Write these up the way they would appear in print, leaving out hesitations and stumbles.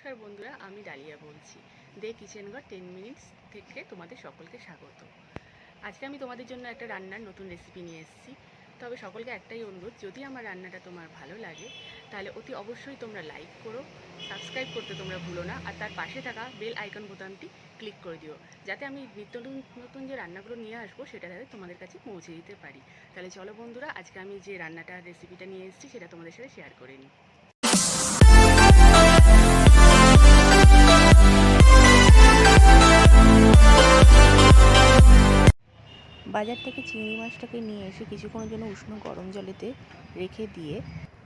নমস্কার বন্ধুরা, আমি ডালিয়া বলছি। দে কিচেন ঘর 10 মিনিটস থেকে তোমাদের সকলকে স্বাগত। আজকে আমি তোমাদের জন্য একটা রান্নার নতুন রেসিপি নিয়ে এসেছি। তবে সকলকে একটাই অনুরোধ, যদি আমার রান্নাটা তোমার ভালো লাগে তাহলে অতি অবশ্যই তোমরা লাইক করো, সাবস্ক্রাইব করতে তোমরা ভুলো না, আর তার পাশে থাকা বেল আইকন বোতামটি ক্লিক করে দিও, যাতে আমি নিত্য নতুন যে রান্নাগুলো নিয়ে আসবো সেটা যাতে তোমাদের কাছে পৌঁছে দিতে পারি। তাহলে চলো বন্ধুরা, আজকে আমি যে রান্নাটার রেসিপিটা নিয়ে এসেছি সেটা তোমাদের সাথে শেয়ার করে নিই। বাজার থেকে চিংড়ি মাছটাকে নিয়ে এসে কিছুক্ষণের জন্য উষ্ণ গরম জলেতে রেখে দিয়ে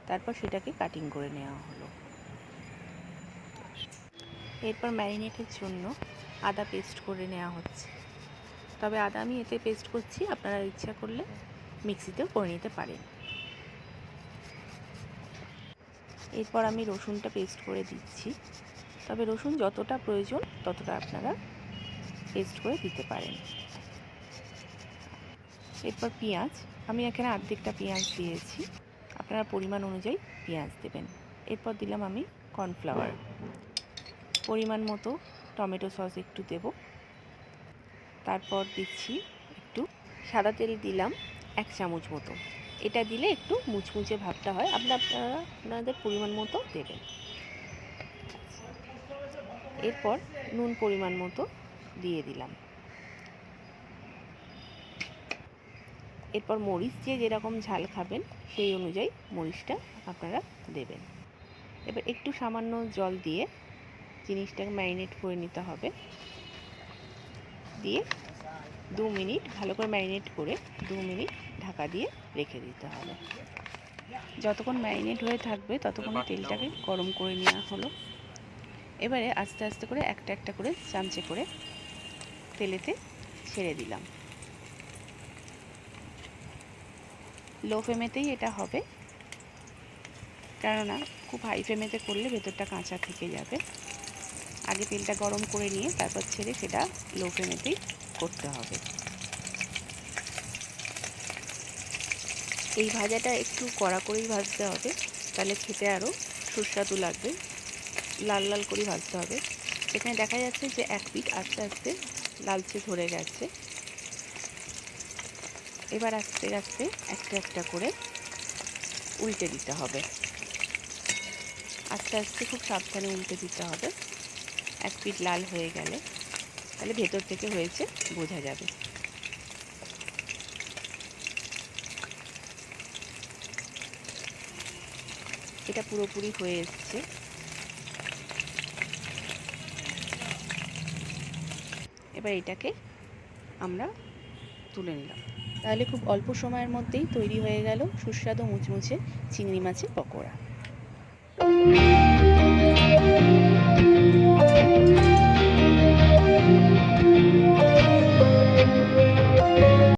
তারপর সেটাকে কাটিং করে নেওয়া হলো। এরপর ম্যারিনেটের জন্য আদা পেস্ট করে নেওয়া হচ্ছে। তবে আদা আমি এতে পেস্ট করছি, আপনারা ইচ্ছা করলে মিক্সিতেও করে নিতে পারেন। এরপর আমি রসুনটা পেস্ট করে দিচ্ছি। তবে রসুন যতটা প্রয়োজন ততটা আপনারা পেস্ট করে দিতে পারেন। এরপর পেঁয়াজ, আমি এখানে অর্ধেকটা পেঁয়াজ দিয়েছি, আপনারা পরিমাণ অনুযায়ী পেঁয়াজ দেবেন। এরপর দিলাম আমি কর্নফ্লাওয়ার, পরিমাণ মতো টমেটো সস একটু দেব। তারপর দিচ্ছি একটু সাদা তেল, দিলাম 1 চামচ মতো। এটা দিলে একটু মুচমুচে ভাবটা হয়, আপনাদের পরিমাণ মতো দেবেন। এরপর নুন পরিমাণ মতো দিয়ে দিলাম। এরপর মরিচ যে যেরকম ঝাল খাবেন সেই অনুযায়ী মরিচটা আপনারা দেবেন। এবার একটু সামান্য জল দিয়ে জিনিসটাকে ম্যারিনেট করে নিতে হবে। দিয়ে 2 মিনিট ভালো করে ম্যারিনেট করে 2 মিনিট ঢাকা দিয়ে রেখে দিতে হবে। যতক্ষণ ম্যারিনেট হয়ে থাকবে ততক্ষণ তেলটাকে গরম করে নেওয়া হলো। এবারে আস্তে আস্তে করে একটা একটা করে চামচে করে তেলেতে ছেড়ে দিলাম। লো ফ্লেমেতেই এটা হবে, কেননা খুব হাই ফ্লেমেতে করলে ভেতরটা কাঁচা থেকে যাবে। আগে তেলটা গরম করে নিয়ে তারপর ছেড়ে সেটা লো ফ্লেমেতেই করতে হবে। এই ভাজাটা একটু কড়া করেই ভাজতে হবে, তাহলে খেতে আরও সুস্বাদু লাগবে। লাল লাল করে ভাজতে হবে। এখানে দেখা যাচ্ছে যে এক পিঠ আস্তে আস্তে লালচে ধরে গেছে। এবার আস্তে আস্তে একটা একটা করে উল্টে দিতে হবে। আস্তে আস্তে খুব সাবধানে উল্টে দিতে হবে। এক পিঠ লাল হয়ে গেলে তাহলে ভেতর থেকে হয়েছে বোঝা যাবে। এটা পুরোপুরি হয়ে এসছে। এবার এটাকে আমরা তুলে নিলাম। তাহলে খুব অল্প সময়ের মধ্যেই তৈরি হয়ে গেল সুস্বাদু মুচমুচে চিংড়ি মাছের পকোড়া।